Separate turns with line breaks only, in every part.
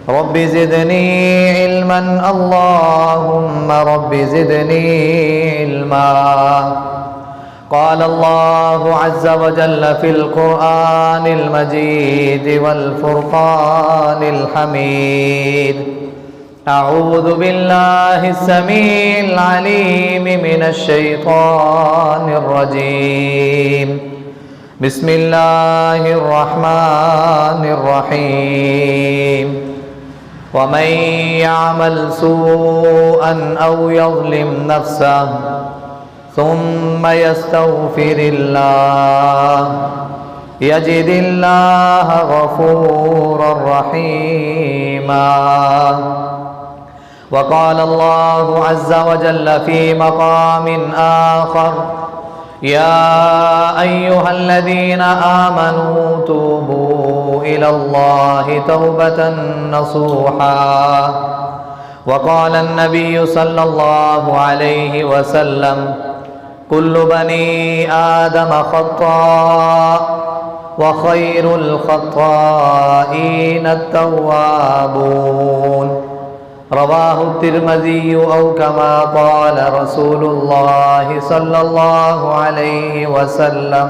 رب زدني علما اللهم رب زدني علما. قال الله عز وجل في القرآن المجيد والفرقان الحميد: أعوذ بالله السميع العليم من الشيطان الرجيم. بسم الله الرحمن الرحيم. ومن يعمل سوءا أو يظلم نفسه ثم يستغفر الله يجد الله غفورا رحيما. وقال الله عز وجل في مقام آخر: يا أيها الذين آمنوا توبوا إلى الله توبة نصوحا. وقال النبي صلى الله عليه وسلم: كل بني آدم خطاء وخير الخطائين التوابون. رواه الترمذي أو كما قال رسول الله صلى الله عليه وسلم.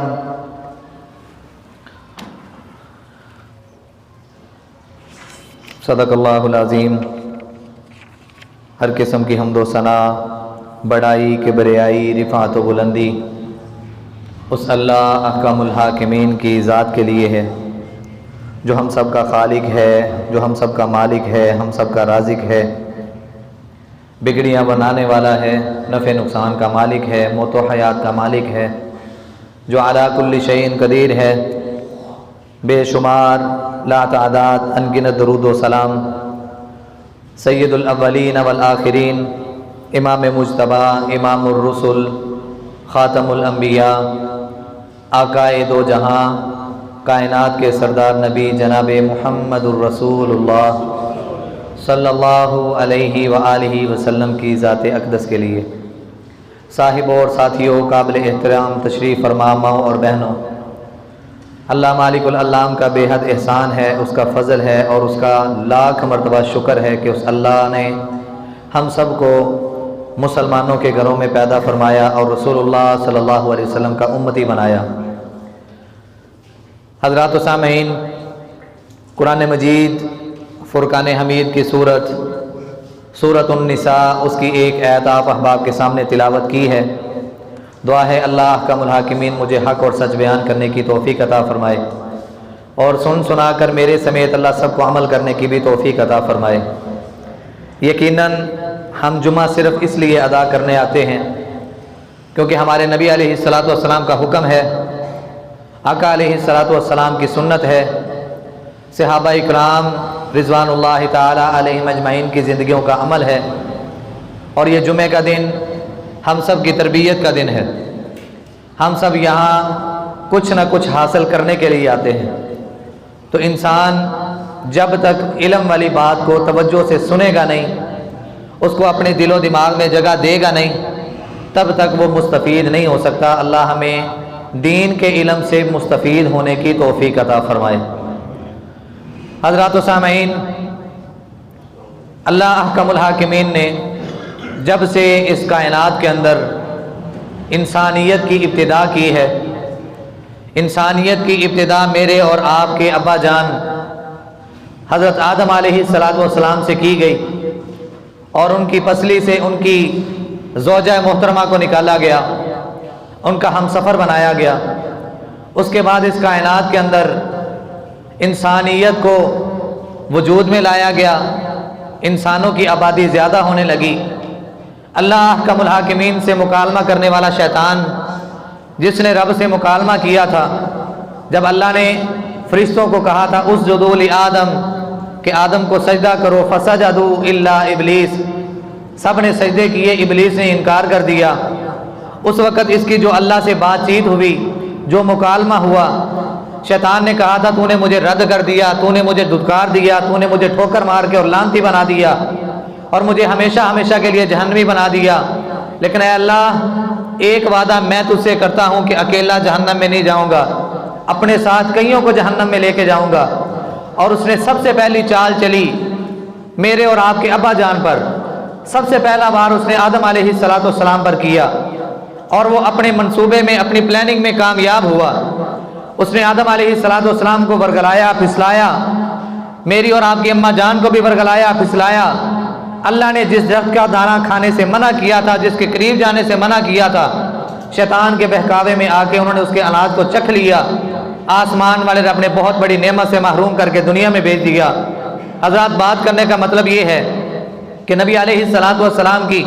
صدق اللہ العظیم. ہر قسم کی حمد و ثنا، بڑائی، کبریائی، رفعت و بلندی اس اللہ احکم الحاکمین کی ذات کے لیے ہے، جو ہم سب کا خالق ہے، جو ہم سب کا مالک ہے، ہم سب کا رازق ہے، بگڑیاں بنانے والا ہے، نفع نقصان کا مالک ہے، موت و حیات کا مالک ہے، جو علی کل شیء قدیر ہے. بے شمار لا تعداد انگنت درود و سلام سید الاولین والآخرین، امام مجتبی، امام الرسل، خاتم الانبیاء، آقائے دو جہاں، کائنات کے سردار نبی جناب محمد الرسول اللہ صلی اللہ علیہ وآلہ وسلم کی ذات اقدس کے لیے. صاحبوں اور ساتھیوں، قابل احترام تشریف فرما ماؤں اور بہنوں، اللہ مالک العلام کا بے حد احسان ہے، اس کا فضل ہے اور اس کا لاکھ مرتبہ شکر ہے کہ اس اللہ نے ہم سب کو مسلمانوں کے گھروں میں پیدا فرمایا اور رسول اللہ صلی اللہ علیہ وسلم کا امتی بنایا. حضرات و سامعین، قرآن مجید فرقان حمید کی سورۃ النساء، اس کی ایک آیت آپ احباب کے سامنے تلاوت کی ہے. دعا ہے اللہ احکم الحاکمین مجھے حق اور سچ بیان کرنے کی توفیق عطا فرمائے اور سنا کر میرے سمیت اللہ سب کو عمل کرنے کی بھی توفیق عطا فرمائے. یقیناً ہم جمعہ صرف اس لیے ادا کرنے آتے ہیں کیونکہ ہمارے نبی علیہ الصلاۃ والسلام کا حکم ہے، آقا علیہ الصلاۃ والسلام کی سنت ہے، صحابہ اکرام رضوان اللہ تعالی علیہم اجمعین کی زندگیوں کا عمل ہے، اور یہ جمعہ کا دن ہم سب کی تربیت کا دن ہے. ہم سب یہاں کچھ نہ کچھ حاصل کرنے کے لیے آتے ہیں. تو انسان جب تک علم والی بات کو توجہ سے سنے گا نہیں، اس کو اپنے دل و دماغ میں جگہ دے گا نہیں، تب تک وہ مستفید نہیں ہو سکتا. اللہ ہمیں دین کے علم سے مستفید ہونے کی توفیق عطا فرمائے. حضرات و سامعین، اللہ احکم الحاکمین نے جب سے اس کائنات کے اندر انسانیت کی ابتدا کی ہے، انسانیت کی ابتدا میرے اور آپ کے ابا جان حضرت آدم علیہ السلام سے کی گئی اور ان کی پسلی سے ان کی زوجہ محترمہ کو نکالا گیا، ان کا ہم سفر بنایا گیا. اس کے بعد اس کائنات کے اندر انسانیت کو وجود میں لایا گیا، انسانوں کی آبادی زیادہ ہونے لگی. اللہ احکم الحاکمین سے مکالمہ کرنے والا شیطان، جس نے رب سے مکالمہ کیا تھا جب اللہ نے فرشتوں کو کہا تھا اسجدوا لآدم، کہ آدم کو سجدہ کرو، فسجدوا الا ابلیس، سب نے سجدے کیے، ابلیس نے انکار کر دیا. اس وقت اس کی جو اللہ سے بات چیت ہوئی، جو مکالمہ ہوا، شیطان نے کہا تھا تو نے مجھے رد کر دیا، تو نے مجھے دھتکار دیا، تو نے مجھے ٹھوکر مار کے اور لعنتی بنا دیا اور مجھے ہمیشہ ہمیشہ کے لیے جہنمی بنا دیا. لیکن اے اللہ، ایک وعدہ میں تجھ سے کرتا ہوں کہ اکیلا جہنم میں نہیں جاؤں گا، اپنے ساتھ کئیوں کو جہنم میں لے کے جاؤں گا. اور اس نے سب سے پہلی چال چلی میرے اور آپ کے ابا جان پر سب سے پہلا وار اس نے آدم علیہ السلام پر کیا، اور وہ اپنے منصوبے میں، اپنی پلاننگ میں کامیاب ہوا۔ اس نے آدم علیہ السلام کو ورگلایا، پھسلایا، میری اور آپ کی اماں جان کو بھی ورگلایا، پھسلایا۔ اللہ نے جس درخت کا دانہ کھانے سے منع کیا تھا، جس کے قریب جانے سے منع کیا تھا، شیطان کے بہکاوے میں آ کے انہوں نے اس کے اناج کو چکھ لیا۔ آسمان والے رب نے بہت بڑی نعمت سے محروم کر کے دنیا میں بھیج دیا۔ حضرات، بات کرنے کا مطلب یہ ہے کہ نبی علیہ السلام کی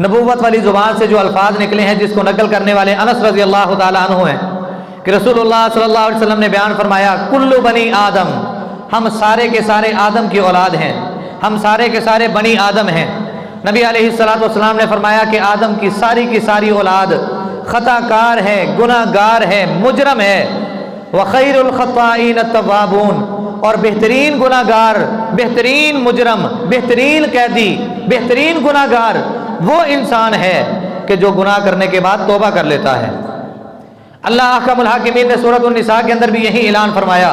نبوت والی زبان سے جو الفاظ نکلے ہیں، جس کو نقل کرنے والے انس رضی اللہ تعالیٰ عنہ ہیں، کہ رسول اللہ صلی اللہ علیہ وسلم نے بیان فرمایا، کل بنی آدم، ہم سارے کے سارے آدم کی اولاد ہیں، ہم سارے کے سارے بنی آدم ہیں۔ نبی علیہ السلام نے فرمایا کہ آدم کی ساری اولاد خطا کار ہے، گناہ گار ہے، مجرم ہے۔ وخیر الخطائین التوابون، اور بہترین گناہ گار، بہترین مجرم، بہترین قیدی، بہترین گناہ گار وہ انسان ہے کہ جو گناہ کرنے کے بعد توبہ کر لیتا ہے۔ اللہ احکم الحاکمین نے سورۃ النساء کے اندر بھی یہی اعلان فرمایا،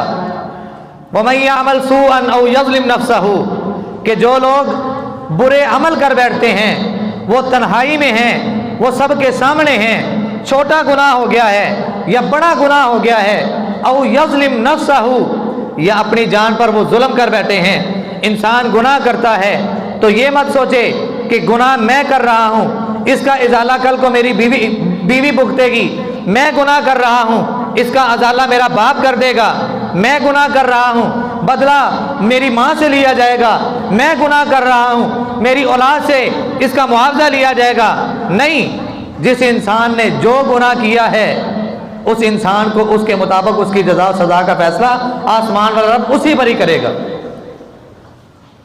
وَمَن يَعْمَلْ سُوءًا أَوْ يَظْلِمْ نَفْسَهُ، کہ جو لوگ برے عمل کر بیٹھتے ہیں، وہ تنہائی میں ہیں، وہ سب کے سامنے ہیں، چھوٹا گناہ ہو گیا ہے یا بڑا گناہ ہو گیا ہے، او یظلم نفسہ، یا اپنی جان پر وہ ظلم کر بیٹھے ہیں۔ انسان گناہ کرتا ہے تو یہ مت سوچے کہ گناہ میں کر رہا ہوں، اس کا ازالہ کل کو میری بیوی بھگتے گی، میں گناہ کر رہا ہوں، اس کا ازالہ میرا باپ کر دے گا، میں گناہ کر رہا ہوں، بدلہ میری ماں سے لیا جائے گا، میں گناہ کر رہا ہوں، میری اولاد سے اس کا معاوضہ لیا جائے گا۔ نہیں، جس انسان نے جو گناہ کیا ہے اس انسان کو اس کے مطابق اس کی جزا و سزا کا فیصلہ آسمان والا رب اسی پر ہی کرے گا۔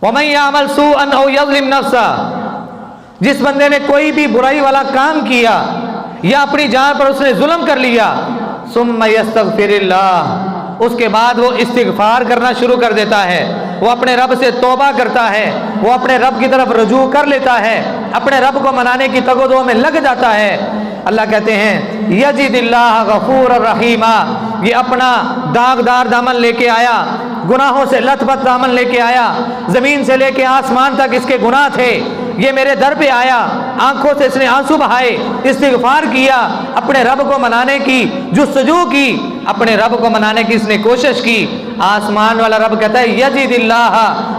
وَمَن يَعْمَلْ سُوءًا أَوْ يَظْلِمْ نَفْسَهُ، جس بندے نے کوئی بھی برائی والا کام کیا یا اپنی جان پر اس نے ظلم کر لیا، ثُمَّ يَسْتَغْفِرِ اللَّهُ، اس کے بعد وہ استغفار کرنا شروع کر دیتا ہے، وہ اپنے رب سے توبہ کرتا ہے، وہ اپنے رب کی طرف رجوع کر لیتا ہے، اپنے رب کو منانے کی تگ و دو میں لگ جاتا ہے، اللہ کہتے ہیں یجد اللہ غفور الرحیم، یہ اپنا داغدار دامن لے کے آیا، گناہوں سے لت پت دامن لے کے آیا، زمین سے لے کے آسمان تک اس کے گناہ تھے، یہ میرے در پہ آیا، آنکھوں سے اس نے آنسو بہائے، استغفار کیا، اپنے رب کو منانے کی جستجو کی، اپنے رب کو منانے کی اس نے کوشش کی۔ آسمان والا رب کہتا ہے یجد اللہ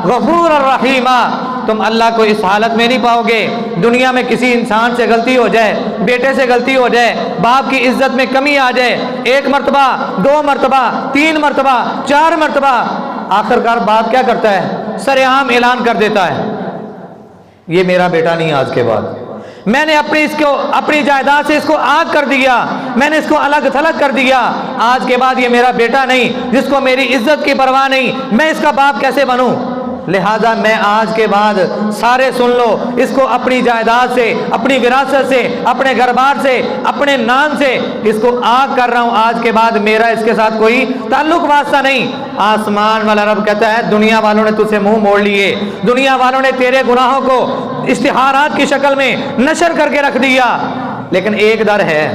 غفور الرحیم، تم اللہ کو اس حالت میں نہیں پاؤ گے۔ دنیا میں کسی انسان سے غلطی ہو جائے، بیٹے سے غلطی ہو جائے، باپ کی عزت میں کمی آ جائے، 1 مرتبہ 2 مرتبہ 3 مرتبہ 4 مرتبہ، آخرکار باپ کیا کرتا ہے؟ سر عام اعلان کر دیتا ہے، یہ میرا بیٹا نہیں، آج کے بعد میں نے اپنی جائیداد سے اس کو آگ کر دیا، میں نے اس کو الگ تھلگ کر دیا، آج کے بعد یہ میرا بیٹا نہیں، جس کو میری عزت کی پرواہ نہیں، میں اس کا باپ کیسے بنوں؟ لہذا میں آج کے بعد، سارے سن لو، اس کو اپنی جائیداد سے، اپنی وراثت سے، اپنے گھر بار سے، اپنے نام سے اس کو آگ کر رہا ہوں، آج کے بعد میرا اس کے ساتھ کوئی تعلق واسطہ نہیں۔ آسمان والا رب کہتا ہے دنیا والوں نے تجھ سے منہ موڑ لیے، دنیا والوں نے تیرے گناہوں کو اشتہارات کی شکل میں نشر کر کے رکھ دیا، لیکن ایک در ہے،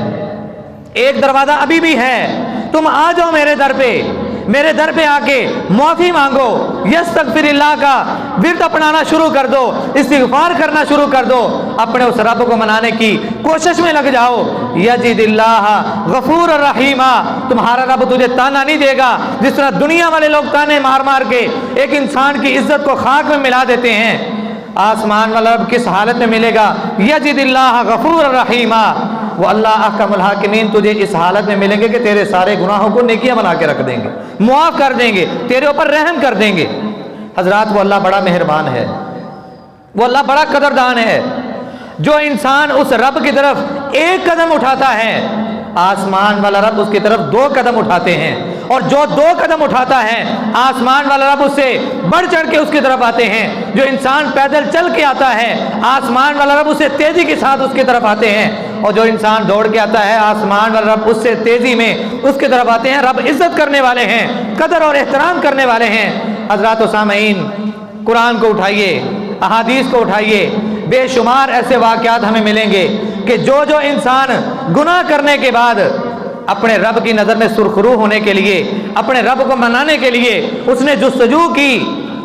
ایک دروازہ ابھی بھی ہے، تم آ جاؤ میرے در پہ، میرے در پہ آ کے معافی مانگو، یستغفر اللہ کا ورد اپنانا شروع کر دو، استغفار کرنا شروع کر دو، اپنے اس رب کو منانے کی کوشش میں لگ جاؤ۔ یجد اللہ غفور الرحیم، تمہارا رب تجھے تانا نہیں دے گا جس طرح دنیا والے لوگ تانے مار مار کے ایک انسان کی عزت کو خاک میں ملا دیتے ہیں۔ آسمان والا رب کس حالت میں ملے گا؟ یجد اللہ غفور الرحیم، وہ اللہ احکم الحاکمین تجھے اس حالت میں ملیں گے کہ تیرے سارے گناہوں کو نیکیاں بنا کے رکھ دیں گے، معاف کر دیں گے، تیرے اوپر رحم کر دیں گے۔ حضرات، وہ اللہ بڑا مہربان ہے، وہ اللہ بڑا قدردان ہے۔ جو انسان اس رب کی طرف 1 قدم اٹھاتا ہے، آسمان والا رب اس کی طرف 2 قدم اٹھاتے ہیں، اور جو 2 قدم اٹھاتا ہے، آسمان والا رب اس سے بڑھ چڑھ کے اس کی طرف آتے ہیں۔ جو انسان پیدل چل کے آتا ہے، آسمان والا رب اس سے تیزی کے ساتھ اس کی طرف آتے ہیں، اور جو انسان دوڑ کے آتا ہے، آسمان والا رب اس سے تیزی میں اس کی طرف آتے ہیں۔ رب عزت کرنے والے ہیں، قدر اور احترام کرنے والے ہیں۔ حضرات و سامعین، قرآن کو اٹھائیے، احادیث کو اٹھائیے، بے شمار ایسے واقعات ہمیں ملیں گے کہ جو انسان گناہ کرنے کے بعد اپنے رب کی نظر میں سرخرو ہونے کے لیے، اپنے رب کو منانے کے لیے اس نے جستجو کی،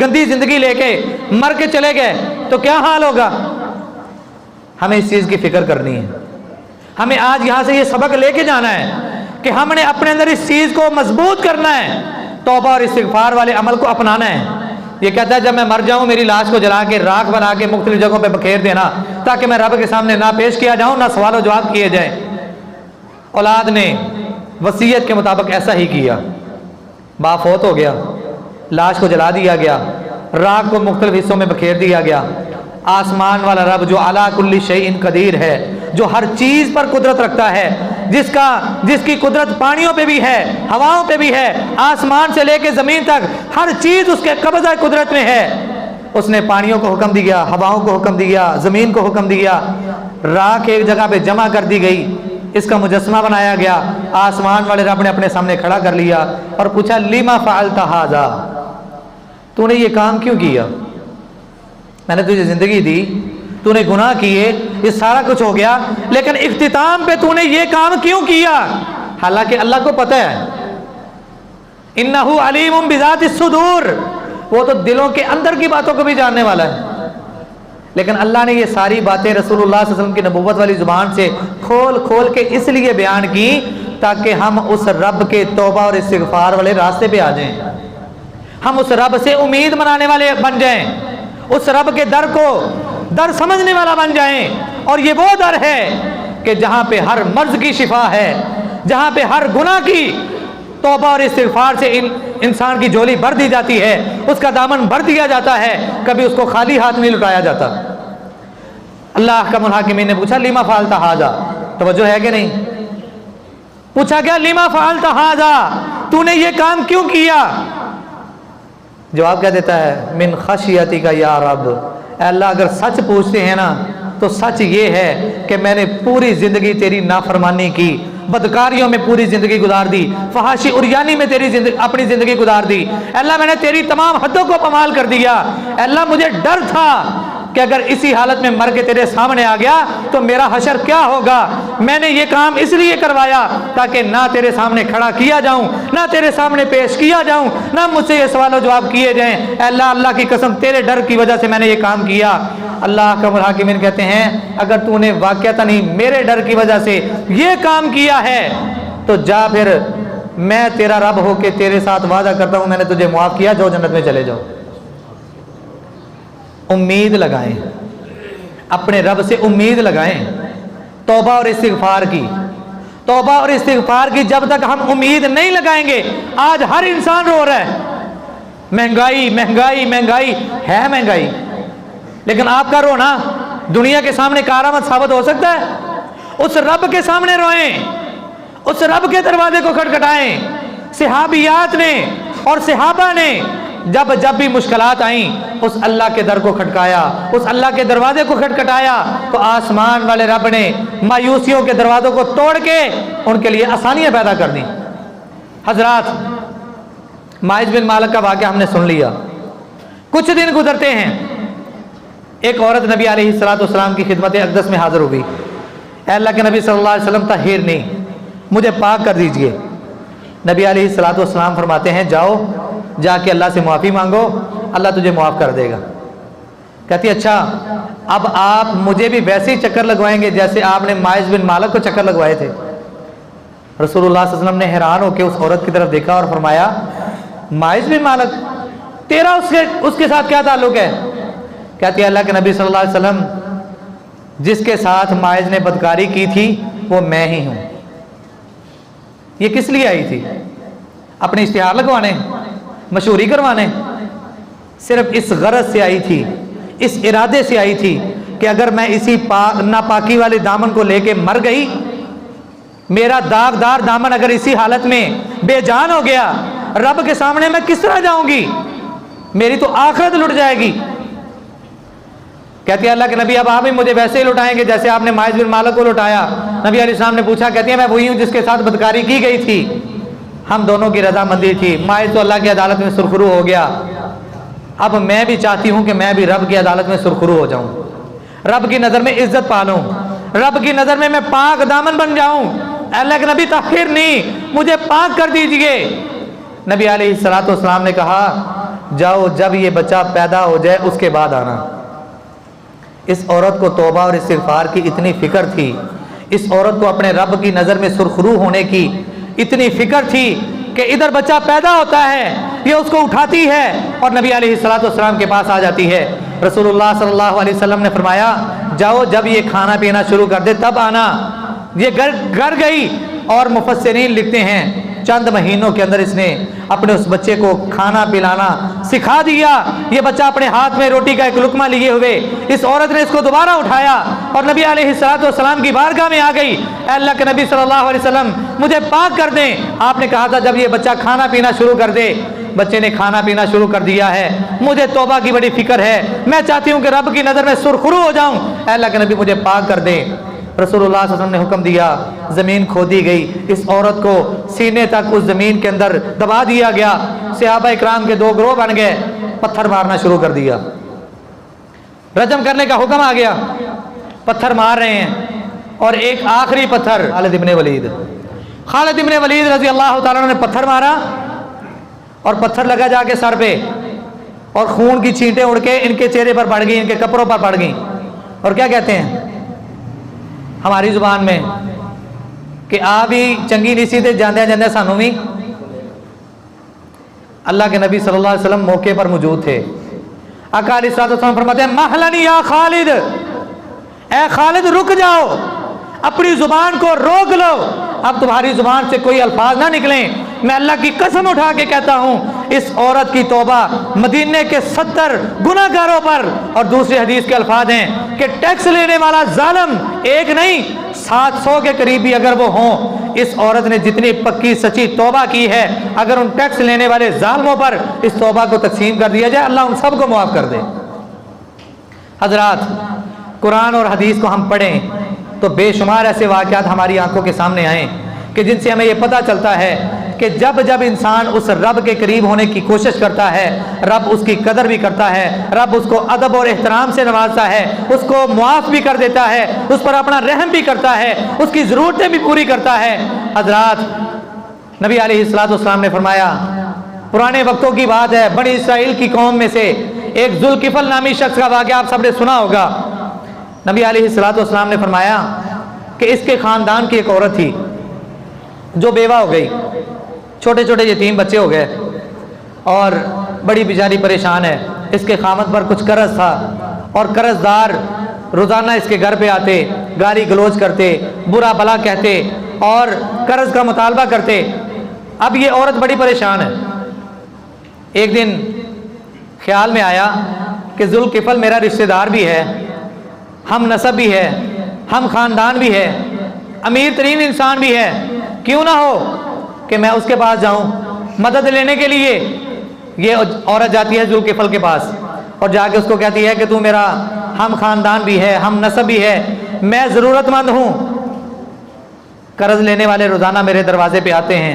گندی زندگی لے کے مر کے چلے گئے تو کیا حال ہوگا؟ ہمیں اس چیز کی فکر کرنی ہے. ہمیں آج یہاں سے یہ سبق لے کے جانا ہے کہ ہم نے اپنے اندر اس چیز کو مضبوط کرنا ہے، توبہ اور استغفار والے عمل کو اپنانا ہے. یہ کہتا ہے جب میں مر جاؤں میری لاش کو جلا کے راکھ بنا کے مختلف جگہوں پہ بکھیر دینا تاکہ میں رب کے سامنے نہ پیش کیا جاؤں، نہ سوال و جواب کیے جائیں. اولاد نے وصیت کے مطابق ایسا ہی کیا. باپ فوت ہو گیا، لاش کو جلا دیا گیا، راکھ کو مختلف حصوں میں بکھیر دیا گیا. آسمان والا رب جو علی کل شیء قدیر ہے، جو ہر چیز پر قدرت رکھتا ہے، جس کی قدرت پانیوں پہ بھی ہے، ہواؤں پہ بھی ہے، آسمان سے لے کے زمین تک ہر چیز اس کے قبضہ قدرت میں ہے. اس نے پانیوں کو حکم دیا، ہواؤں کو حکم دیا، زمین کو حکم دیا. راکھ ایک جگہ پہ جمع کر دی گئی، اس کا مجسمہ بنایا گیا. آسمان والے رب نے اپنے سامنے کھڑا کر لیا اور پوچھا لما فعلت ھذا، تو نے یہ کام کیوں کیا؟ میں نے تجھے زندگی دی، تو نے گناہ کیے، یہ سارا کچھ ہو گیا، لیکن اختتام پہ تو نے یہ کام کیوں کیا؟ حالانکہ اللہ کو پتہ ہے، انہ علیم بذات الصدور، وہ تو دلوں کے اندر کی باتوں کو بھی جاننے والا ہے. لیکن اللہ نے یہ ساری باتیں رسول اللہ صلی اللہ علیہ وسلم کی نبوت والی زبان سے کھول کھول کے اس لیے بیان کی تاکہ ہم اس رب کے توبہ اور استغفار والے راستے پہ آ جائیں، ہم اس رب سے امید منانے والے بن جائیں، اس رب کے در سمجھنے والا بن جائیں. اور یہ وہ در ہے کہ جہاں پہ ہر مرض کی شفا ہے، جہاں پہ ہر گناہ کی توبہ اور استغفار سے انسان کی جھولی بھر دی جاتی ہے، اس کا دامن بھر دیا جاتا ہے، کبھی اس کو خالی ہاتھ نہیں لٹایا جاتا. اللہ احکم الحاکمین نے پوچھا لما فعلت ھذا، توجہ ہے کہ نہیں؟ پوچھا گیا لما فعلت ھذا، تو نے یہ کام کیوں کیا؟ جواب کیا دیتا ہے؟ من خشیتک یا رب، اے اللہ اگر سچ پوچھتے ہیں نا تو سچ یہ ہے کہ میں نے پوری زندگی تیری نافرمانی کی، بدکاریوں میں پوری زندگی گزار دی، فحاشی عریانی میں اپنی زندگی گزار دی. اے اللہ میں نے تیری تمام حدوں کو پامال کر دیا. اے اللہ مجھے ڈر تھا کہ اگر اسی حالت میں مر کے تیرے سامنے آ گیا تو میرا حشر کیا ہوگا. میں نے یہ کام اس لیے کروایا تاکہ نہ تیرے سامنے کھڑا کیا جاؤں، نہ تیرے سامنے پیش کیا جاؤں، نہ مجھ سے یہ سوال و جواب کیے جائیں. اے اللہ اللہ کی قسم تیرے ڈر کی وجہ سے میں نے یہ کام کیا. اللہ احکم الحاکمین کہتے ہیں اگر تو نے واقعتاً ہی میرے ڈر کی وجہ سے یہ کام کیا ہے تو جا پھر میں تیرا رب ہو کے تیرے ساتھ وعدہ کرتا ہوں میں نے تجھے معاف کیا، جو جنت میں چلے جاؤ. امید لگائیں، اپنے رب سے امید لگائیں توبہ اور استغفار کی. توبہ اور استغفار کی جب تک ہم امید نہیں لگائیں گے، آج ہر انسان رو رہا ہے مہنگائی مہنگائی مہنگائی ہے، مہنگائی، لیکن آپ کا رونا دنیا کے سامنے کارآمد ثابت ہو سکتا ہے؟ اس رب کے سامنے روئیں، اس رب کے دروازے کو کھٹکھٹائیں. صحابیات نے اور صحابہ نے جب بھی مشکلات آئیں اس اللہ کے در کو کھٹکایا، اس اللہ کے دروازے کو کھٹکھٹایا تو آسمان والے رب نے مایوسیوں کے دروازوں کو توڑ کے ان کے لیے آسانیاں پیدا کر دیں. حضرات ماعز بن مالک کا واقعہ ہم نے سن لیا. کچھ دن گزرتے ہیں، ایک عورت نبی علیہ السلام کی خدمت اقدس میں حاضر ہو گئی. اے اللہ کے نبی صلی اللہ علیہ وسلم طاہر نہیں، مجھے پاک کر دیجئے. نبی علیہ السلام فرماتے ہیں جاؤ جا کے اللہ سے معافی مانگو، اللہ تجھے معاف کر دے گا. کہتی اچھا اب آپ مجھے بھی ویسے ہی چکر لگوائیں گے جیسے آپ نے ماعز بن مالک کو چکر لگوائے تھے؟ رسول اللہ صلی اللہ علیہ وسلم نے حیران ہو کے اس عورت کی طرف دیکھا اور فرمایا ماعز بن مالک تیرا اس کے ساتھ کیا تعلق ہے؟ کہتی ہے اللہ کے نبی صلی اللہ علیہ وسلم جس کے ساتھ ماعز نے بدکاری کی تھی وہ میں ہی ہوں. یہ کس لیے آئی تھی؟ اپنے اشتہار لگوانے، مشہوری کروانے؟ صرف اس غرض سے آئی تھی، اس ارادے سے آئی تھی کہ اگر میں اسی ناپاکی والے دامن کو لے کے مر گئی، میرا داغدار دامن اگر اسی حالت میں بے جان ہو گیا، رب کے سامنے میں کس طرح جاؤں گی؟ میری تو آخرت لٹ جائے گی. کہتی ہے اللہ کے نبی اب آپ ہی مجھے ویسے ہی لٹائیں گے جیسے آپ نے ماعز بن مالک کو لٹایا. نبی علیہ السلام نے پوچھا، کہتی ہے میں وہی ہوں جس کے ساتھ بدکاری کی گئی تھی، ہم دونوں کی رضامندی تھی. ماعز تو اللہ کی عدالت میں سرخرو ہو گیا، اب میں بھی چاہتی ہوں کہ میں بھی رب کی عدالت میں سرخرو ہو جاؤں، رب کی نظر میں عزت پالوں، رب کی نظر میں پاک دامن بن جاؤں. اللہ کے نبی طاہر نہیں، مجھے پاک کر دیجئے. نبی علیہ السلام نے کہا جاؤ جب یہ بچہ پیدا ہو جائے اس کے بعد آنا۔ اس عورت کو توبہ اور استغفار کی اتنی فکر تھی، اس عورت کو اپنے رب کی نظر میں سرخرو ہونے کی اتنی فکر تھی کہ ادھر بچہ پیدا ہوتا ہے، یہ اس کو اٹھاتی ہے اور نبی علیہ الصلوۃ والسلام کے پاس آ جاتی ہے۔ رسول اللہ صلی اللہ علیہ وسلم نے فرمایا جاؤ جب یہ کھانا پینا شروع کر دے تب آنا۔ یہ گھر گئی اور مفسرین لکھتے ہیں چند مہینوں کے اندر اس نے اپنے اس بچے کو کھانا پلانا سکھا دیا۔ یہ بچہ اپنے ہاتھ میں روٹی کا ایک لقمہ لیے ہوئے اس عورت نے اس کو دوبارہ اٹھایا اور نبی علیہ الصلوۃ والسلام کی بارگاہ میں آ گئی، اے اللہ کے نبی صلی اللہ علیہ وسلم مجھے پاک کر دیں۔ آپ نے کہا تھا جب یہ بچہ کھانا پینا شروع کر دے، بچے نے کھانا پینا شروع کر دیا ہے، مجھے توبہ کی بڑی فکر ہے، میں چاہتی ہوں کہ رب کی نظر میں سرخرو ہو جاؤں، اے اللہ کے نبی مجھے پاک کر دیں۔ رسول اللہ صلی اللہ علیہ وسلم نے حکم دیا، زمین کھودی گئی، اس عورت کو سینے تک اس زمین کے اندر دبا دیا گیا۔ صحابہ اکرام کے دو گروہ بن گئے، پتھر مارنا شروع کر دیا، رجم کرنے کا حکم آ گیا، پتھر مار رہے ہیں۔ اور ایک آخری پتھر خالد ابن ولید رضی اللہ تعالیٰ نے پتھر مارا اور پتھر لگا جا کے سر پہ اور خون کی چھینٹیں اڑ کے ان کے چہرے پر پڑ گئیں، ان کے کپڑوں پر پڑ گئیں۔ اور کیا کہتے ہیں ہماری زبان میں کہ آپ ہی چنگی نہیں سی تے جاندے جاندے سانوں بھی۔ اللہ کے نبی صلی اللہ علیہ وسلم موقع پر موجود تھے۔ آقا علیہ الصلوۃ والسلام فرماتے ہیں مہلن یا خالد، اے خالد رک جاؤ، اپنی زبان کو روک لو، اب تمہاری زبان سے کوئی الفاظ نہ نکلیں۔ میں اللہ کی قسم اٹھا کے کہتا ہوں اس عورت کی توبہ مدینے کے 70 گناہ گاروں پر، اور دوسری حدیث کے الفاظ ہیں کہ ٹیکس لینے والا ظالم ایک نہیں 700 کے قریب بھی اگر وہ ہوں، اس عورت نے جتنی پکی سچی توبہ کی ہے، اگر ان ٹیکس لینے والے ظالموں پر اس توبہ کو تقسیم کر دیا جائے اللہ ان سب کو معاف کر دے۔ حضرات قرآن اور حدیث کو ہم پڑھیں تو بے شمار ایسے واقعات ہماری آنکھوں کے سامنے آئیں کہ جن سے ہمیں یہ پتہ چلتا ہے کہ جب انسان اس رب کے قریب ہونے کی کوشش کرتا ہے، رب اس کی قدر بھی کرتا ہے، رب اس کو ادب اور احترام سے نوازتا ہے، اس کو معاف بھی کر دیتا ہے، اس پر اپنا رحم بھی کرتا ہے، اس کی ضرورتیں بھی پوری کرتا ہے۔ حضرات نبی علیہ الصلوۃ والسلام نے فرمایا، پرانے وقتوں کی بات ہے، بنی اسرائیل کی قوم میں سے ایک ذوالکفل نامی شخص کا واقعہ آپ سب نے سنا ہوگا۔ نبی علیہ الصلوۃ والسلام نے فرمایا کہ اس کے خاندان کی ایک عورت تھی جو بیوہ ہو گئی، چھوٹے چھوٹے یتیم بچے ہو گئے اور بڑی بیچاری پریشان ہے۔ اس کے خامد پر کچھ قرض تھا اور قرض دار روزانہ اس کے گھر پہ آتے، گالی گلوچ کرتے، برا بھلا کہتے اور قرض کا مطالبہ کرتے۔ اب یہ عورت بڑی پریشان ہے۔ ایک دن خیال میں آیا کہ ذوالکفل میرا رشتہ دار بھی ہے، ہم نسب بھی ہے، ہم خاندان بھی ہے، امیر ترین انسان بھی ہے، کیوں نہ ہو کہ میں اس کے پاس جاؤں مدد لینے کے لیے۔ یہ عورت جاتی ہے ذوالکفل کے پاس اور جا کے اس کو کہتی ہے کہ تو میرا ہم خاندان بھی ہے، ہم نسب بھی ہے، میں ضرورت مند ہوں، قرض لینے والے روزانہ میرے دروازے پہ آتے ہیں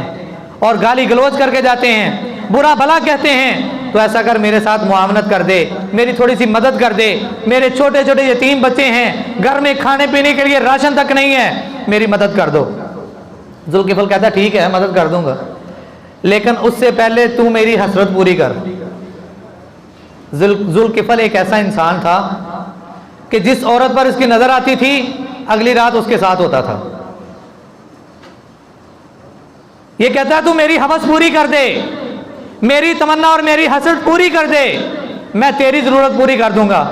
اور گالی گلوچ کر کے جاتے ہیں، برا بھلا کہتے ہیں، تو ایسا کر میرے ساتھ معاونت کر دے، میری تھوڑی سی مدد کر دے، میرے چھوٹے چھوٹے یتیم بچے ہیں، گھر میں کھانے پینے کے لیے راشن تک نہیں ہے، میری مدد کر دو۔ ذوالکفل کہتا ٹھیک ہے مدد کر دوں گا، لیکن اس سے پہلے تو میری حسرت پوری کر۔ ذوالکفل ایک ایسا انسان تھا کہ جس عورت پر اس کی نظر آتی تھی اگلی رات اس کے ساتھ ہوتا تھا۔ یہ کہتا ہے تو میری ہوس پوری کر دے، میری تمنا اور میری حسرت پوری کر دے، میں تیری ضرورت پوری کر دوں گا۔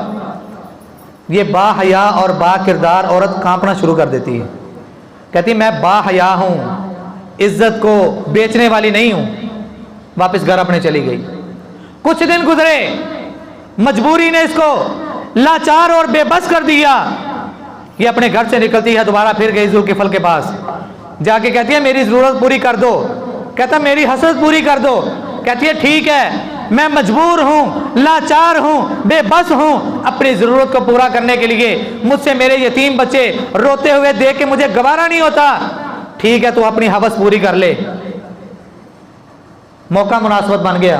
یہ با حیا اور با کردار عورت کانپنا شروع کر دیتی ہے، کہتی میں با حیا ہوں، عزت کو بیچنے والی نہیں ہوں۔ واپس گھر اپنے چلی گئی۔ کچھ دن گزرے، مجبوری نے اس کو لاچار اور بے بس کر دیا۔ یہ اپنے گھر سے نکلتی ہے، دوبارہ پھر گئی ذوالکفل کے پاس، جا کے کہتی ہے میری ضرورت پوری کر دو، کہتا میری حسرت پوری کر دو، کہتی ہے ٹھیک ہے میں مجبور ہوں، لاچار ہوں، بے بس ہوں، اپنی ضرورت کو پورا کرنے کے لیے مجھ سے میرے یتیم بچے روتے ہوئے دیکھ کے مجھے گوارا نہیں ہوتا، ٹھیک ہے تو اپنی ہوس پوری کر لے۔ موقع مناسبت بن گیا،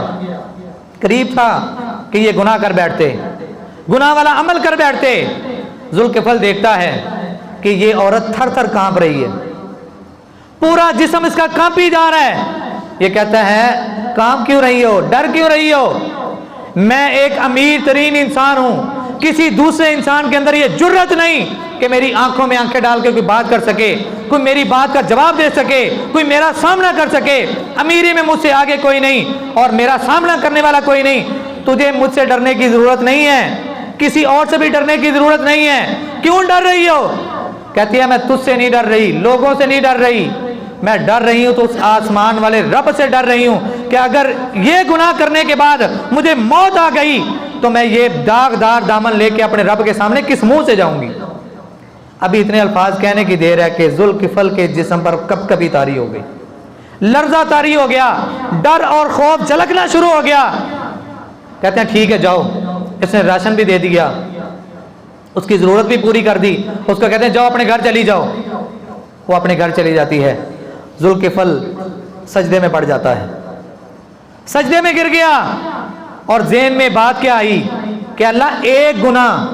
قریب تھا کہ یہ گناہ کر بیٹھتے، گناہ والا عمل کر بیٹھتے۔ ذوالکفل دیکھتا ہے کہ یہ عورت تھر تھر کانپ رہی ہے، پورا جسم اس کا کانپی جا رہا ہے۔ یہ کہتا ہے کام کیوں رہی ہو، ڈر کیوں رہی ہو؟ میں ایک امیر ترین انسان ہوں، کسی دوسرے انسان کے اندر یہ جرت نہیں کہ میری آنکھوں میں آنکھیں ڈال کے کوئی بات کر سکے، کوئی میری بات کا جواب دے سکے، کوئی میرا سامنا کر سکے۔ امیری میں مجھ سے آگے کوئی نہیں اور میرا سامنا کرنے والا کوئی نہیں۔ تجھے مجھ سے ڈرنے کی ضرورت نہیں ہے، کسی اور سے بھی ڈرنے کی ضرورت نہیں ہے۔ کیوں ڈر رہی ہو؟ کہتی ہے میں تجھ سے نہیں ڈر رہی، لوگوں سے نہیں ڈر رہی، میں ڈر رہی ہوں تو اس آسمان والے رب سے ڈر رہی ہوں کہ اگر یہ گناہ کرنے کے بعد مجھے موت آ گئی تو میں یہ داغدار دامن لے کے اپنے رب کے سامنے کس منہ سے جاؤں گی؟ ابھی اتنے الفاظ کہنے کی دیر ہے کہ ذوالکفل کے جسم پر کب کبھی طاری ہو گئی، لرزہ طاری ہو گیا، ڈر اور خوف جھلکنا شروع ہو گیا۔ کہتے ہیں ٹھیک ہے جاؤ، اس نے راشن بھی دے دیا، اس کی ضرورت بھی پوری کر دی، اس کو کہتے ہیں جاؤ اپنے گھر چلی جاؤ۔ وہ اپنے گھر چلی جاتی ہے، ذوالکفل سجدے میں پڑ جاتا ہے، سجدے میں گر گیا اور ذہن میں بات کیا آئی کہ اللہ ایک گناہ،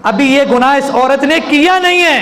ابھی یہ گناہ اس عورت نے کیا نہیں ہے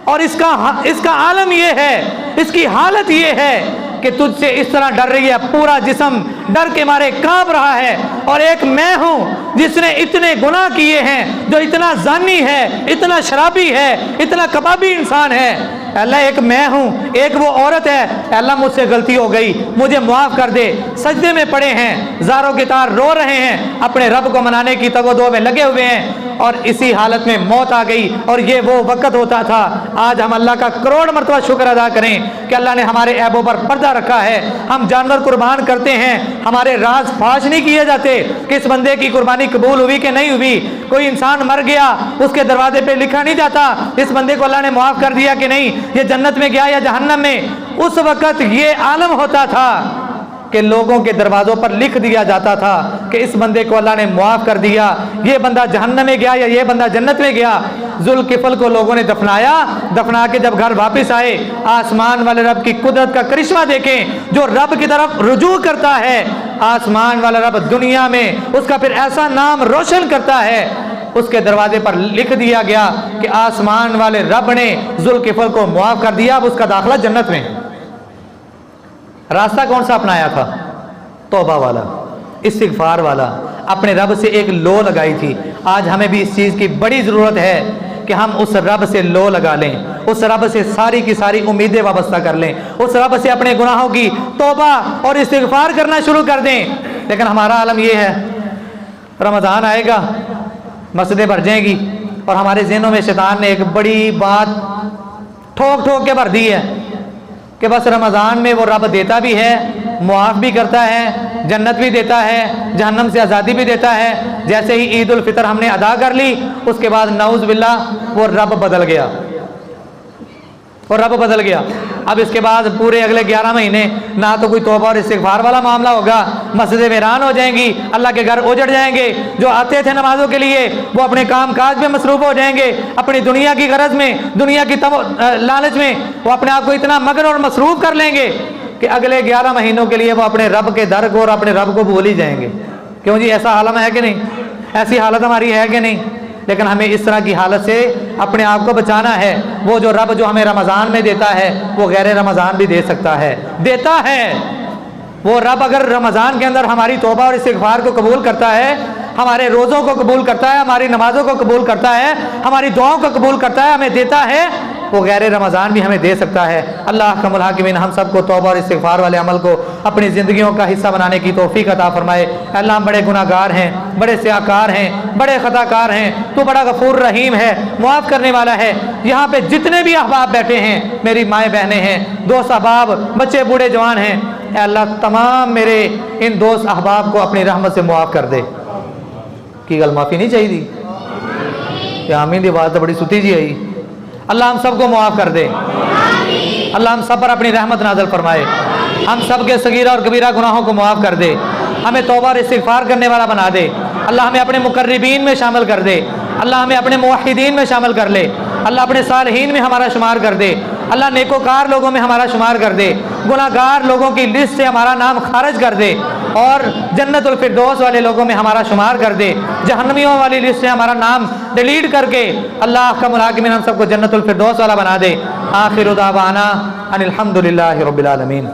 اور اس کا عالم یہ ہے، اس کی حالت یہ ہے کہ تجھ سے اس طرح ڈر رہی ہے، پورا جسم ڈر کے مارے کانپ رہا ہے، اور ایک میں ہوں جس نے اتنے گناہ کیے ہیں، جو اتنا زانی ہے، اتنا شرابی ہے، اتنا کبابی انسان ہے۔ اللہ ایک میں ہوں، ایک وہ عورت ہے، اللہ مجھ سے غلطی ہو گئی، مجھے معاف کر دے۔ سجدے میں پڑے ہیں، زاروں کی طرح رو رہے ہیں، اپنے رب کو منانے کی تگ و دو میں لگے ہوئے ہیں، اور اسی حالت میں موت آ گئی۔ اور یہ وہ وقت ہوتا تھا، آج ہم اللہ کا کروڑ مرتبہ شکر ادا کریں کہ اللہ نے ہمارے عیبوں پر پردہ رکھا ہے۔ ہم جانور قربان کرتے ہیں، ہمارے راز فاش نہیں کیے جاتے کہ اس بندے کی قربانی قبول ہوئی کہ نہیں ہوئی۔ کوئی انسان مر گیا، اس کے دروازے پہ لکھا نہیں جاتا اس بندے کو اللہ نے معاف کر دیا کہ نہیں، یہ جنت میں گیا یا جہنم میں۔ اس وقت یہ عالم ہوتا تھا کہ لوگوں کے دروازوں پر لکھ دیا جاتا تھا کہ اس بندے کو اللہ نے معاف کر دیا، یہ بندہ جہنم میں گیا یا یہ بندہ جنت میں گیا۔ ذوالکفل کو لوگوں نے دفنایا، دفنا کے جب گھر واپس آئے، آسمان والے رب کی قدرت کا کرشمہ دیکھیں، جو رب کی طرف رجوع کرتا ہے، آسمان والا رب دنیا میں اس کا پھر ایسا نام روشن کرتا ہے، اس کے دروازے پر لکھ دیا گیا کہ آسمان والے رب نے ذوالکفل کو معاف کر دیا، اب اس کا داخلہ جنت میں۔ راستہ کون سا اپنایا تھا؟ توبہ والا، استغفار والا، اپنے رب سے ایک لو لگائی تھی۔ آج ہمیں بھی اس چیز کی بڑی ضرورت ہے کہ ہم اس رب سے لو لگا لیں، اس رب سے ساری کی ساری امیدیں وابستہ کر لیں، اس رب سے اپنے گناہوں کی توبہ اور استغفار کرنا شروع کر دیں۔ لیکن ہمارا عالم یہ ہے، رمضان آئے گا، مسجدیں بھر جائیں گی، اور ہمارے ذہنوں میں شیطان نے ایک بڑی بات ٹھوک ٹھوک کے بھر دی ہے کہ بس رمضان میں وہ رب دیتا بھی ہے، معاف بھی کرتا ہے، جنت بھی دیتا ہے، جہنم سے آزادی بھی دیتا ہے۔ جیسے ہی عید الفطر ہم نے ادا کر لی، اس کے بعد نعوذ باللہ وہ رب بدل گیا، وہ رب بدل گیا۔ اب اس کے بعد پورے اگلے 11 مہینے نہ تو کوئی توبہ اور استغفار والا معاملہ ہوگا، مسجدیں ویران ہو جائیں گی، اللہ کے گھر اجڑ جائیں گے، جو آتے تھے نمازوں کے لیے وہ اپنے کام کاج میں مصروف ہو جائیں گے، اپنی دنیا کی غرض میں، دنیا کی لالچ میں وہ اپنے آپ کو اتنا مگن اور مصروف کر لیں گے کہ اگلے 11 مہینوں کے لیے وہ اپنے رب کے در کو اور اپنے رب کو بھول ہی جائیں گے۔ کیوں جی، ایسا عالم ہے کہ نہیں؟ ایسی حالت ہماری ہے کہ نہیں؟ لیکن ہمیں اس طرح کی حالت سے اپنے آپ کو بچانا ہے۔ وہ جو رب جو ہمیں رمضان میں دیتا ہے وہ غیر رمضان بھی دے سکتا ہے، دیتا ہے۔ وہ رب اگر رمضان کے اندر ہماری توبہ اور استغفار کو قبول کرتا ہے، ہمارے روزوں کو قبول کرتا ہے، ہماری نمازوں کو قبول کرتا ہے، ہماری دعاؤں کو قبول کرتا ہے، ہمیں دیتا ہے، وہ غیر رمضان بھی ہمیں دے سکتا ہے۔ اللہ احکم الحاکمین ہم سب کو توبہ اور استغفار والے عمل کو اپنی زندگیوں کا حصہ بنانے کی توفیق عطا فرمائے۔ اللہ ہم بڑے گناہ گار ہیں، بڑے سیاہکار ہیں، بڑے خطا کار ہیں، تو بڑا غفور رحیم ہے، معاف کرنے والا ہے۔ یہاں پہ جتنے بھی احباب بیٹھے ہیں، میری مائیں بہنیں ہیں، دوست احباب، بچے بوڑھے جوان ہیں، اے اللہ تمام میرے ان دوست احباب کو اپنی رحمت سے معاف کر دے۔ کی گل معافی نہیں چاہیے تھی کہ آمین دی بات تو بڑی ستی جی آئی۔ اللہ ہم سب کو معاف کر دے، اللہ ہم سب پر اپنی رحمت نازل فرمائے، ہم سب کے صغیرہ اور کبیرہ گناہوں کو معاف کر دے، ہمیں توبہ اور استغفار کرنے والا بنا دے۔ اللہ ہمیں اپنے مقربین میں شامل کر دے، اللہ ہمیں اپنے موحدین میں شامل کر لے، اللہ اپنے صالحین میں ہمارا شمار کر دے، اللہ نیکوکار لوگوں میں ہمارا شمار کر دے، گناہ گار لوگوں کی لسٹ سے ہمارا نام خارج کر دے، اور جنت الفردوس والے لوگوں میں ہمارا شمار کر دے، جہنمیوں والی لسٹ سے ہمارا نام ڈیلیٹ کر کے اللہ احکم الحاکمین ہم سب کو جنت الفردوس والا بنا دے۔ آخر دعوانا ان الحمدللہ رب العالمین۔